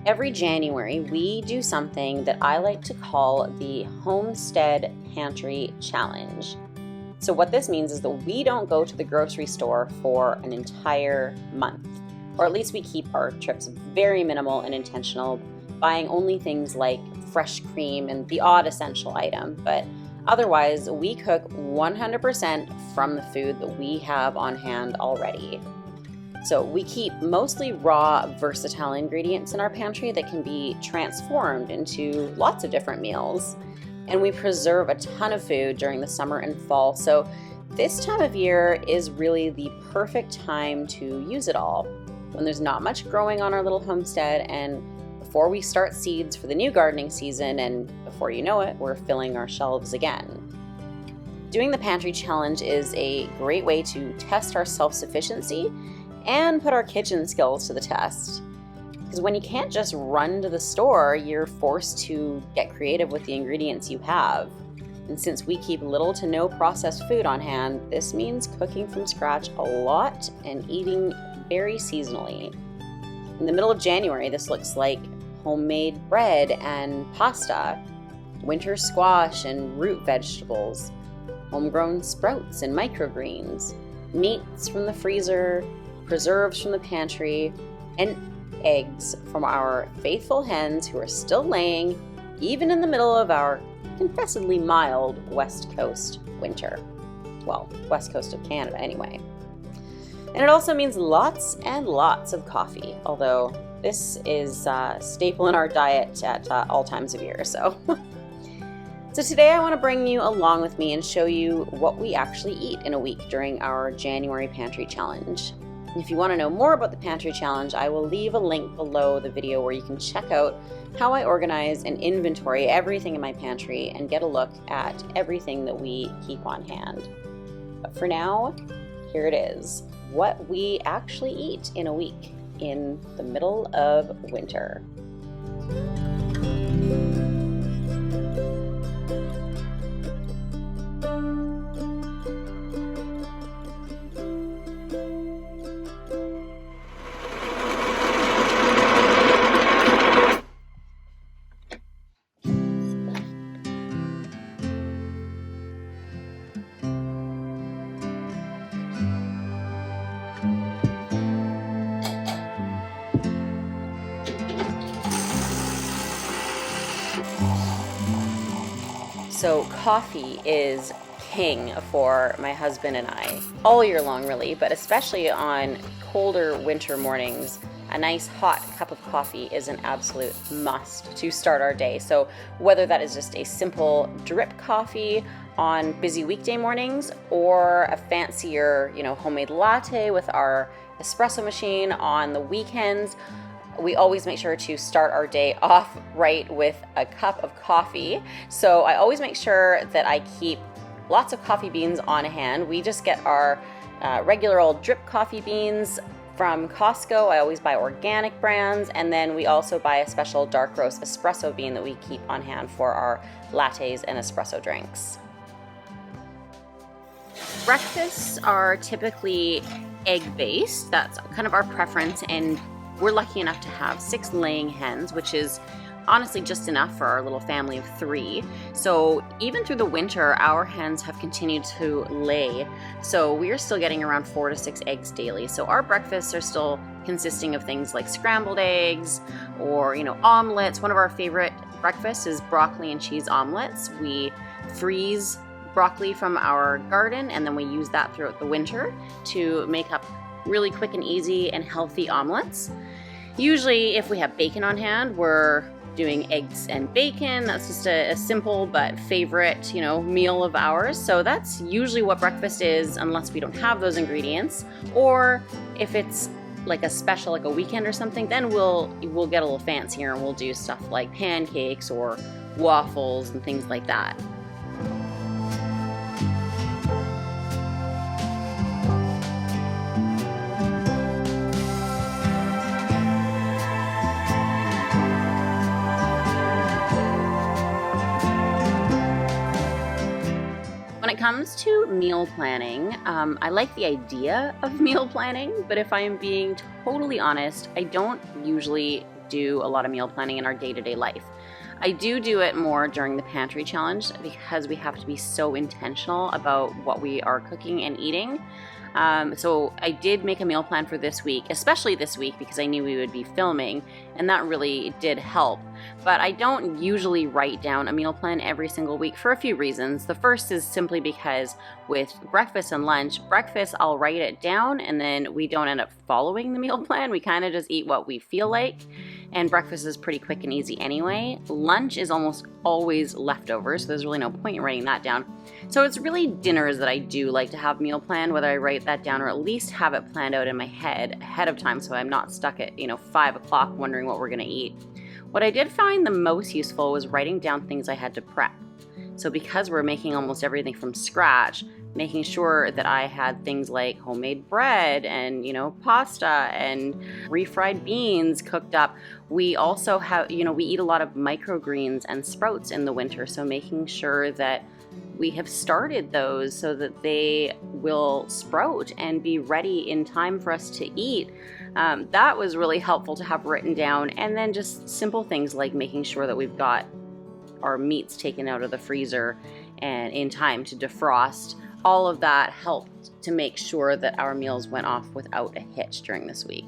Every January, we do something that I like to call the Homestead Pantry Challenge. So what this means is that we don't go to the grocery store for an entire month, or at least we keep our trips very minimal and intentional, buying only things like fresh cream and the odd essential item, but otherwise we cook 100% from the food that we have on hand already. So we keep mostly raw, versatile ingredients in our pantry that can be transformed into lots of different meals. And we preserve a ton of food during the summer and fall. So this time of year is really the perfect time to use it all, when there's not much growing on our little homestead and before we start seeds for the new gardening season, and before you know it, we're filling our shelves again. Doing the pantry challenge is a great way to test our self-sufficiency and put our kitchen skills to the test. Because when you can't just run to the store, you're forced to get creative with the ingredients you have. And since we keep little to no processed food on hand, this means cooking from scratch a lot and eating very seasonally. In the middle of January, this looks like homemade bread and pasta, winter squash and root vegetables, homegrown sprouts and microgreens, meats from the freezer, preserves from the pantry, and eggs from our faithful hens who are still laying, even in the middle of our confessedly mild West Coast winter. Well, West Coast of Canada anyway. And it also means lots and lots of coffee, although this is a staple in our diet at all times of year. So today I want to bring you along with me and show you what we actually eat in a week during our January Pantry Challenge. If you want to know more about the Pantry Challenge, I will leave a link below the video where you can check out how I organize and inventory everything in my pantry and get a look at everything that we keep on hand. But for now, here it is, what we actually eat in a week in the middle of winter. So coffee is king for my husband and I, all year long really, but especially on colder winter mornings, a nice hot cup of coffee is an absolute must to start our day. So whether that is just a simple drip coffee on busy weekday mornings or a fancier, homemade latte with our espresso machine on the weekends, we always make sure to start our day off right with a cup of coffee. So I always make sure that I keep lots of coffee beans on hand. We just get our regular old drip coffee beans from Costco. I always buy organic brands, and then we also buy a special dark roast espresso bean that we keep on hand for our lattes and espresso drinks. Breakfasts are typically egg-based. That's kind of our preference, and we're lucky enough to have 6 laying hens, which is honestly just enough for our little family of 3. So even through the winter, our hens have continued to lay. So we are still getting around 4 to 6 eggs daily. So our breakfasts are still consisting of things like scrambled eggs or, omelets. One of our favorite breakfasts is broccoli and cheese omelets. We freeze broccoli from our garden and then we use that throughout the winter to make up really quick and easy and healthy omelets. Usually if we have bacon on hand, we're doing eggs and bacon. That's just a simple but favorite, meal of ours. So that's usually what breakfast is, unless we don't have those ingredients. Or if it's like a special, like a weekend or something, then we'll get a little fancier and we'll do stuff like pancakes or waffles and things like that. When it comes to meal planning, I like the idea of meal planning, but if I am being totally honest, I don't usually do a lot of meal planning in our day-to-day life. I do it more during the pantry challenge because we have to be so intentional about what we are cooking and eating. So I did make a meal plan for this week, especially this week because I knew we would be filming, and that really did help. But I don't usually write down a meal plan every single week for a few reasons. The first is simply because with breakfast and lunch, breakfast I'll write it down and then we don't end up following the meal plan. We kind of just eat what we feel like, and breakfast is pretty quick and easy anyway. Lunch is almost always leftovers, so there's really no point in writing that down. So it's really dinners that I do like to have meal plan, whether I write that down or at least have it planned out in my head ahead of time so I'm not stuck at 5 o'clock wondering what we're gonna eat. What I did find the most useful was writing down things I had to prep. So because we're making almost everything from scratch, making sure that I had things like homemade bread and, pasta and refried beans cooked up. We also have, we eat a lot of microgreens and sprouts in the winter. So making sure that we have started those so that they will sprout and be ready in time for us to eat. That was really helpful to have written down. And then just simple things like making sure that we've got our meats taken out of the freezer and in time to defrost. All of that helped to make sure that our meals went off without a hitch during this week.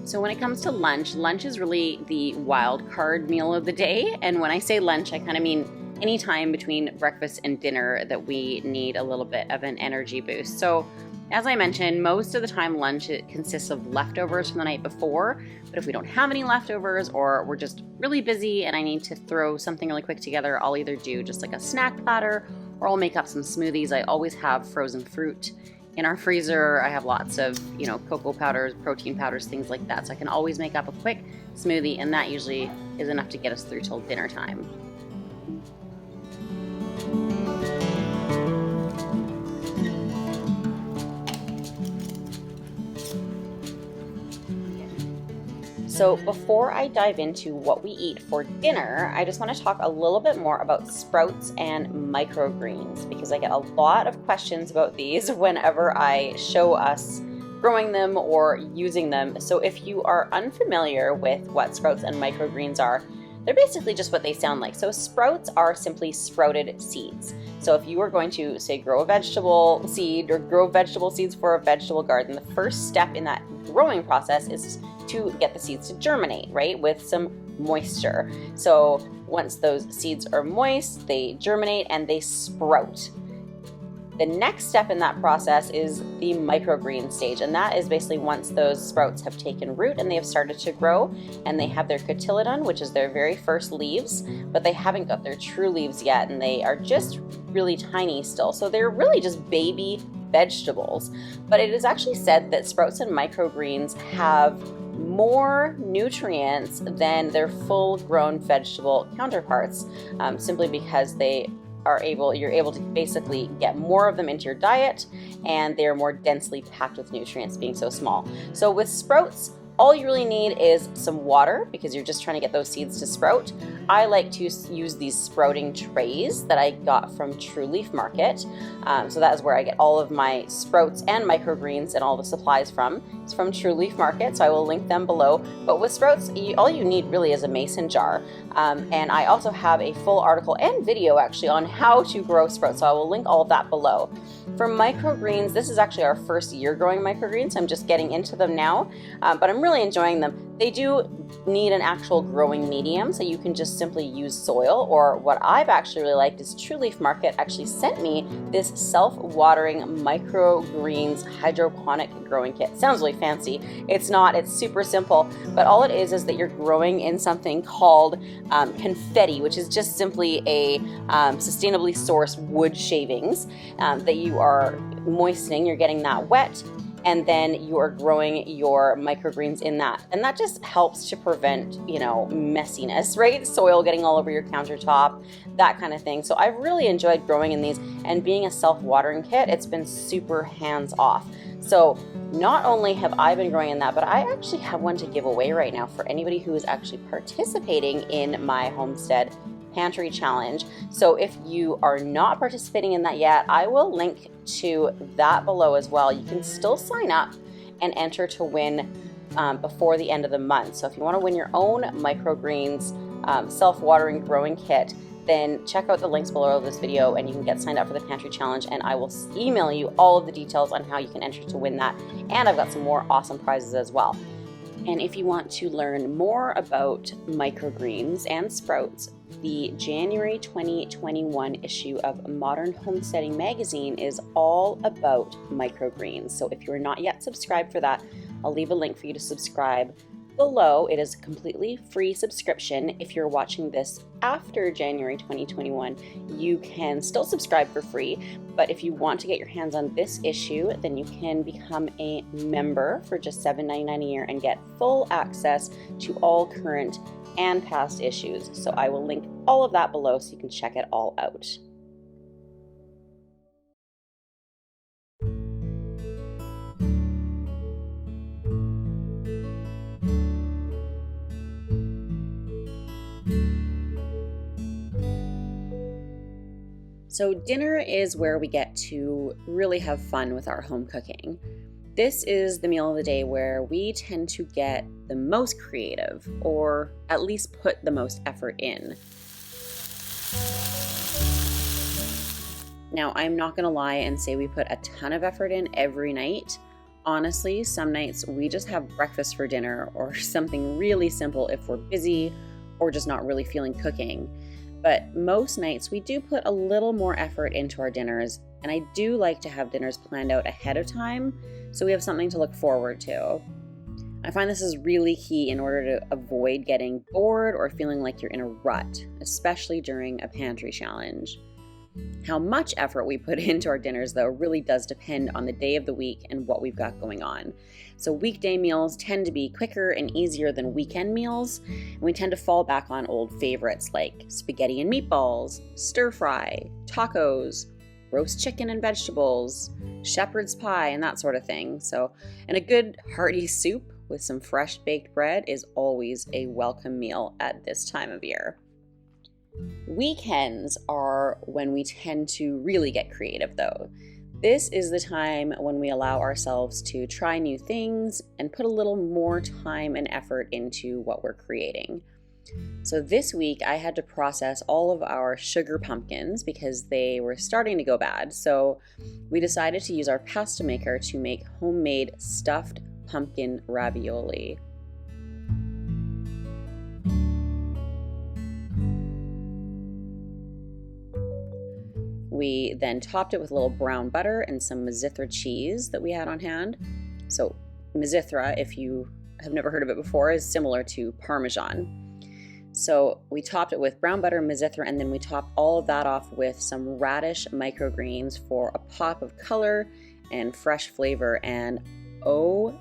So when it comes to lunch is really the wild card meal of the day. And when I say lunch, I kind of mean any time between breakfast and dinner that we need a little bit of an energy boost. So as I mentioned, most of the time lunch consists of leftovers from the night before, but if we don't have any leftovers or we're just really busy and I need to throw something really quick together, I'll either do just like a snack platter or I'll make up some smoothies. I always have frozen fruit in our freezer. I have lots of, cocoa powders, protein powders, things like that. So I can always make up a quick smoothie, and that usually is enough to get us through till dinner time. So before I dive into what we eat for dinner, I just want to talk a little bit more about sprouts and microgreens because I get a lot of questions about these whenever I show us growing them or using them. So if you are unfamiliar with what sprouts and microgreens are, they're basically just what they sound like. So sprouts are simply sprouted seeds. So if you are going to, say, grow a vegetable seed or grow vegetable seeds for a vegetable garden, the first step in that growing process is to get the seeds to germinate, right, with some moisture. So once those seeds are moist, they germinate and they sprout. The next step in that process is the microgreen stage, and that is basically once those sprouts have taken root and they have started to grow and they have their cotyledon, which is their very first leaves, but they haven't got their true leaves yet and they are just really tiny still. So they're really just baby vegetables. But it is actually said that sprouts and microgreens have more nutrients than their full-grown vegetable counterparts, simply because you're able to basically get more of them into your diet, and they're more densely packed with nutrients being so small. So with sprouts, all you really need is some water because you're just trying to get those seeds to sprout. I like to use these sprouting trays that I got from True Leaf Market. So that is where I get all of my sprouts and microgreens and all the supplies from. It's from True Leaf Market, so I will link them below. But with sprouts, all you need really is a mason jar. And I also have a full article and video actually on how to grow sprouts, so I will link all of that below. For microgreens, this is actually our first year growing microgreens. I'm just getting into them now, but I'm really enjoying them. They do need an actual growing medium, so you can just simply use soil, or what I've actually really liked is True Leaf Market actually sent me this self-watering microgreens hydroponic growing kit. Sounds really fancy. It's not. It's super simple, but all it is that you're growing in something called confetti, which is just simply a sustainably sourced wood shavings that you are moistening. You're getting that wet, and then you are growing your microgreens in that. And that just helps to prevent, messiness, right? Soil getting all over your countertop, that kind of thing. So I've really enjoyed growing in these, and being a self-watering kit, it's been super hands-off. So not only have I been growing in that, but I actually have one to give away right now for anybody who is actually participating in my Homestead Pantry Challenge. So if you are not participating in that yet, I will link to that below as well. You can still sign up and enter to win before the end of the month. So if you want to win your own microgreens self-watering growing kit, then check out the links below this video and you can get signed up for the Pantry Challenge, and I will email you all of the details on how you can enter to win that. And I've got some more awesome prizes as well. And if you want to learn more about microgreens and sprouts, the January 2021 issue of Modern Homesteading magazine is all about microgreens. So if you're not yet subscribed for that, I'll leave a link for you to subscribe below. It is a completely free subscription. If you're watching this after January 2021, you can still subscribe for free. But if you want to get your hands on this issue, then you can become a member for just $7.99 a year and get full access to all current and past issues. So I will link all of that below so you can check it all out. So dinner is where we get to really have fun with our home cooking. This is the meal of the day where we tend to get the most creative, or at least put the most effort in. Now, I'm not gonna lie and say we put a ton of effort in every night. Honestly, some nights we just have breakfast for dinner or something really simple if we're busy or just not really feeling cooking. But most nights we do put a little more effort into our dinners, and I do like to have dinners planned out ahead of time so we have something to look forward to. I find this is really key in order to avoid getting bored or feeling like you're in a rut, especially during a pantry challenge. How much effort we put into our dinners, though, really does depend on the day of the week and what we've got going on. So weekday meals tend to be quicker and easier than weekend meals, and we tend to fall back on old favorites like spaghetti and meatballs, stir fry, tacos, roast chicken and vegetables, shepherd's pie, and that sort of thing. And a good hearty soup with some fresh baked bread is always a welcome meal at this time of year. Weekends are when we tend to really get creative, though. This is the time when we allow ourselves to try new things and put a little more time and effort into what we're creating. So this week I had to process all of our sugar pumpkins because they were starting to go bad. So we decided to use our pasta maker to make homemade stuffed pumpkin ravioli. We then topped it with a little brown butter and some Mizithra cheese that we had on hand. So Mizithra, if you have never heard of it before, is similar to Parmesan. So we topped it with brown butter, Mizithra, and then we topped all of that off with some radish microgreens for a pop of color and fresh flavor. And OMG,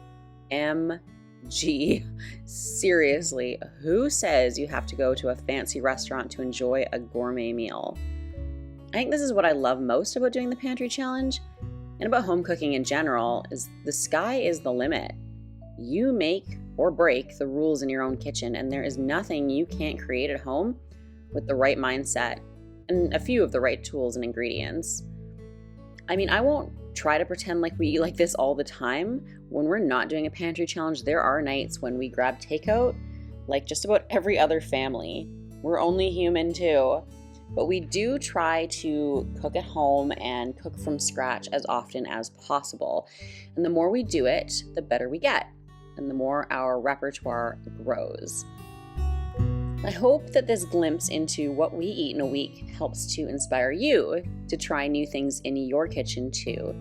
seriously, who says you have to go to a fancy restaurant to enjoy a gourmet meal? I think this is what I love most about doing the Pantry Challenge and about home cooking in general, is the sky is the limit. You make or break the rules in your own kitchen, and there is nothing you can't create at home with the right mindset and a few of the right tools and ingredients. I mean, I won't try to pretend like we eat like this all the time. When we're not doing a Pantry Challenge, there are nights when we grab takeout like just about every other family. We're only human too. But we do try to cook at home and cook from scratch as often as possible. And the more we do it, the better we get, and the more our repertoire grows. I hope that this glimpse into what we eat in a week helps to inspire you to try new things in your kitchen too.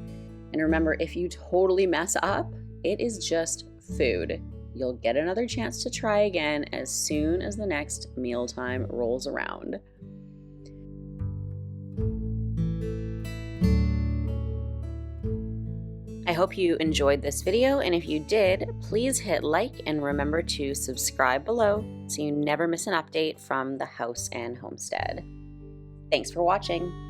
And remember, if you totally mess up, it is just food. You'll get another chance to try again as soon as the next mealtime rolls around. I hope you enjoyed this video, and if you did, please hit like and remember to subscribe below so you never miss an update from the house and homestead. Thanks for watching.